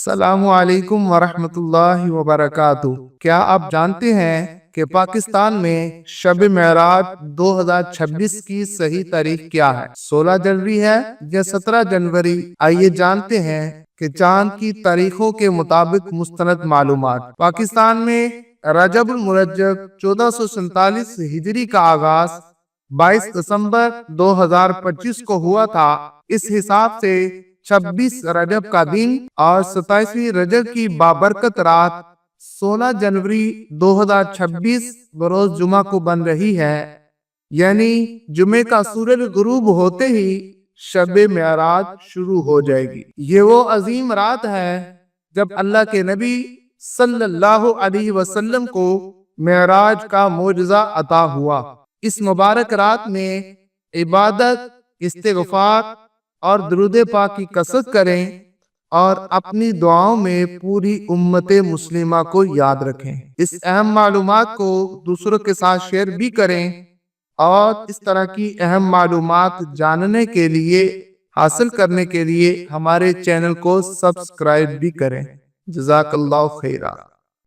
السلام علیکم ورحمۃ اللہ وبرکاتہ۔ کیا آپ جانتے ہیں کہ پاکستان میں شب معراج 2026 کی صحیح تاریخ کیا ہے؟ 16 جنوری ہے یا 17 جنوری؟ آئیے جانتے ہیں کہ چاند کی تاریخوں کے مطابق مستند معلومات۔ پاکستان میں رجب المرجب 1447 ہجری کا آغاز 22 دسمبر 2025 کو ہوا تھا۔ اس حساب سے 26 رجب کا دن اور 27 رجب کی بابرکت رات 16 جنوری 2026 بروز جمعہ کو بن رہی ہے، یعنی جمعے کا سورج غروب ہوتے ہی شب معراج شروع ہو جائے گی۔ یہ وہ عظیم رات ہے جب اللہ کے نبی صلی اللہ علیہ وسلم کو معراج کا معجزہ عطا ہوا۔ اس مبارک رات میں عبادت، استغفار اور درود پاک کی کثرت کریں اور اپنی دعاؤں میں پوری امت مسلمہ کو یاد رکھیں۔ اس اہم معلومات کو دوسروں کے ساتھ شیئر بھی کریں اور اس طرح کی اہم معلومات جاننے کے لیے، حاصل کرنے کے لیے ہمارے چینل کو سبسکرائب بھی کریں۔ جزاک اللہ خیرہ۔